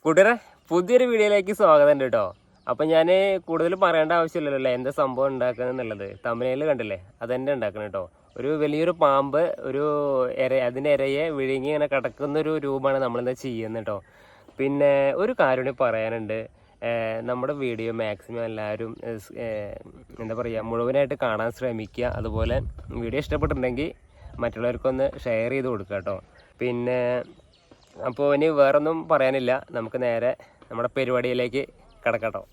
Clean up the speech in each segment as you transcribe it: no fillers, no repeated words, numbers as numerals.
കൂട്ടുകാരെ പുതിയൊരു വീഡിയോയിലേക്ക് സ്വാഗതം ഉണ്ട് കേട്ടോ. അപ്പം ഞാൻ കൂടുതൽ പറയേണ്ട ആവശ്യമില്ലല്ലോ എന്താ സംഭവം ഉണ്ടാക്കുന്നത് എന്നുള്ളത്. തമിഴ്നാട്ടിൽ കണ്ടില്ലേ, അതെന്നെ ഉണ്ടാക്കണം കേട്ടോ. ഒരു വലിയൊരു പാമ്പ് അതിൻ്റെ ഇരയെ വിഴുങ്ങി ഇങ്ങനെ കിടക്കുന്നൊരു രൂപമാണ് നമ്മളിന്ന് ചെയ്യുന്നത് കേട്ടോ. പിന്നെ ഒരു കാര്യം കൂടി പറയാനുണ്ട്. നമ്മുടെ വീഡിയോ മാക്സിമം എല്ലാവരും എന്താ പറയുക മുഴുവനായിട്ട് കാണാൻ ശ്രമിക്കുക. അതുപോലെ വീഡിയോ ഇഷ്ടപ്പെട്ടിട്ടുണ്ടെങ്കിൽ മറ്റുള്ളവർക്കൊന്ന് ഷെയർ ചെയ്ത് കൊടുക്കുക കേട്ടോ. പിന്നെ അപ്പോൾ ഇനി വേറൊന്നും പറയാനില്ല, നമുക്ക് നേരെ നമ്മുടെ പരിപാടിയിലേക്ക് കിടക്കട്ടോ.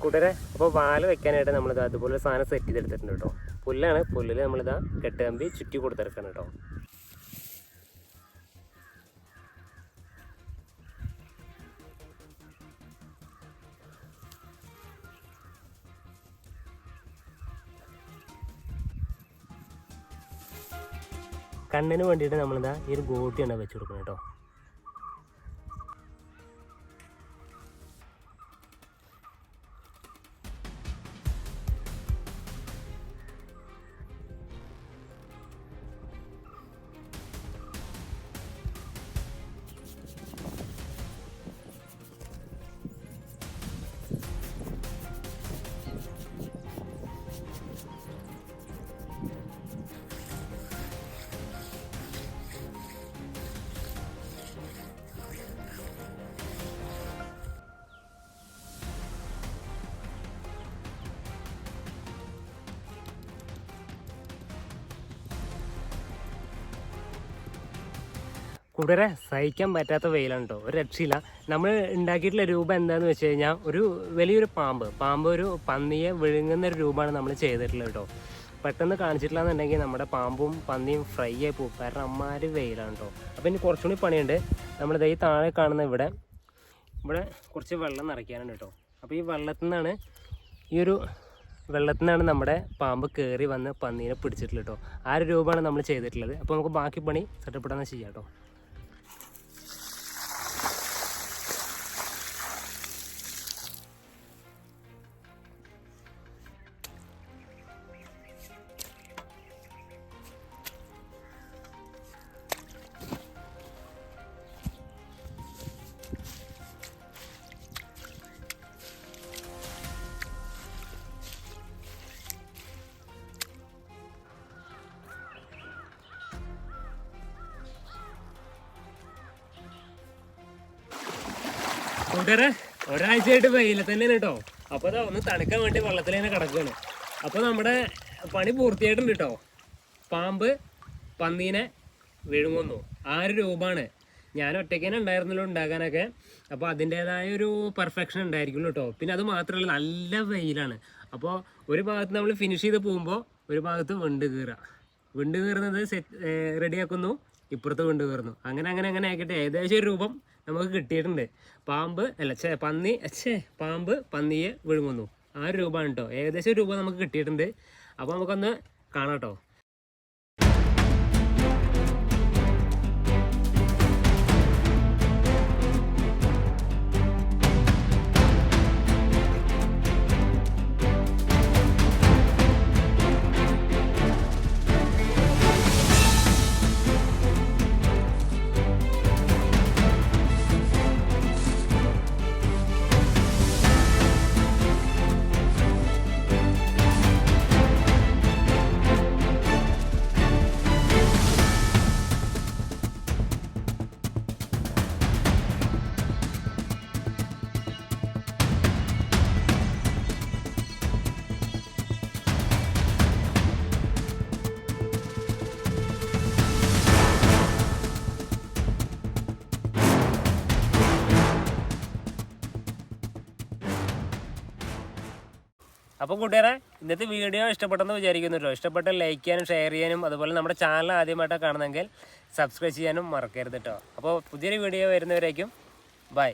കൂട്ടരെ അപ്പോൾ വാല് വെക്കാനായിട്ട് നമ്മളിത് അതുപോലെ സാധനം സെറ്റ് ചെയ്തെടുത്തിട്ടുണ്ട് കേട്ടോ. പുല്ലാണ്, പുല്ലിൽ നമ്മളിതാ കെട്ടുകമ്പി ചുറ്റി കൊടുത്തെടുക്കണം കേട്ടോ. കണ്ണിന് വേണ്ടിയിട്ട് നമ്മളിതാ ഈ ഒരു ഗോട്ടിയാണ് വെച്ച് കൊടുക്കുന്നത് കേട്ടോ. കൂട്ടരെ സഹിക്കാൻ പറ്റാത്ത വെയിലാണ് കേട്ടോ, ഒരു രക്ഷയില്ല. നമ്മൾ ഉണ്ടാക്കിയിട്ടുള്ള രൂപം എന്താണെന്ന് വെച്ച് കഴിഞ്ഞാൽ ഒരു വലിയൊരു പാമ്പ് ഒരു പന്നിയെ വിഴുങ്ങുന്ന ഒരു രൂപമാണ് നമ്മൾ ചെയ്തിട്ടുള്ളത് കേട്ടോ. പെട്ടെന്ന് കാണിച്ചിട്ടില്ല എന്നുണ്ടെങ്കിൽ നമ്മുടെ പാമ്പും പന്നിയും ഫ്രൈ ആയി പോകും, കാരണം അമ്മാര് വെയിലാണ് കേട്ടോ. അപ്പോൾ ഇനി കുറച്ചുകൂടി പണിയുണ്ട്. നമ്മളിത് ഈ താഴെ കാണുന്ന ഇവിടെ കുറച്ച് വെള്ളം നിറയ്ക്കാനുണ്ട് കേട്ടോ. അപ്പോൾ ഈ വെള്ളത്തിൽ നിന്നാണ് നമ്മുടെ പാമ്പ് കയറി വന്ന് പന്നീനെ പിടിച്ചിട്ടുള്ളത് കേട്ടോ. ആ ഒരു രൂപമാണ് നമ്മൾ ചെയ്തിട്ടുള്ളത്. അപ്പോൾ നമുക്ക് ബാക്കി പണി സെറ്റപ്പെടാന്ന് ചെയ്യാം കേട്ടോ. കൂട്ടുകാരെ ഒരാഴ്ചയായിട്ട് വെയില തന്നെയാണ് കേട്ടോ. അപ്പോൾ അതാ ഒന്ന് തണുക്കാൻ വേണ്ടി വെള്ളത്തിൽ തന്നെ കിടക്കുകയാണ്. അപ്പോൾ നമ്മുടെ പണി പൂർത്തിയായിട്ടുണ്ട് കേട്ടോ. പാമ്പ് പന്നീനെ വിഴുങ്ങുന്നു, ആ ഒരു രൂപമാണ്. ഞാൻ ഒറ്റയ്ക്ക് തന്നെ ഉണ്ടായിരുന്നല്ലോ ഉണ്ടാക്കാനൊക്കെ. അപ്പോൾ അതിൻ്റേതായ ഒരു പെർഫെക്ഷൻ ഉണ്ടായിരിക്കുള്ളൂ കേട്ടോ. പിന്നെ അത് മാത്രമല്ല നല്ല വെയിലാണ്. അപ്പോൾ ഒരു ഭാഗത്ത് നമ്മൾ ഫിനിഷ് ചെയ്ത് പോകുമ്പോൾ ഒരു ഭാഗത്ത് വിണ്ട് കീറുന്നത് റെഡിയാക്കുന്നു, ഇപ്പുറത്ത് വിണ്ട് കീറുന്നു. അങ്ങനെ ആക്കിയിട്ട് ഏകദേശം ഒരു രൂപം നമുക്ക് കിട്ടിയിട്ടുണ്ട്. പാമ്പ് പന്നിയെ വിഴുങ്ങുന്നു, ആ ഒരു രൂപമാണ് കേട്ടോ. ഏകദേശം രൂപ നമുക്ക് കിട്ടിയിട്ടുണ്ട്. അപ്പോൾ നമുക്കൊന്ന് കാണാം കേട്ടോ. അപ്പോൾ കൂട്ടുകാരെ ഇന്നത്തെ വീഡിയോ ഇഷ്ടപ്പെട്ടെന്ന് വിചാരിക്കുന്നു കേട്ടോ. ഇഷ്ടപ്പെട്ട ലൈക്ക് ചെയ്യാനും ഷെയർ ചെയ്യാനും അതുപോലെ നമ്മുടെ ചാനൽ ആദ്യമായിട്ടാണ് കാണുന്നതെങ്കിൽ സബ്സ്ക്രൈബ് ചെയ്യാനും മറക്കരുത് കേട്ടോ. അപ്പോൾ പുതിയൊരു വീഡിയോ വരുന്നവരേക്കും ബൈ.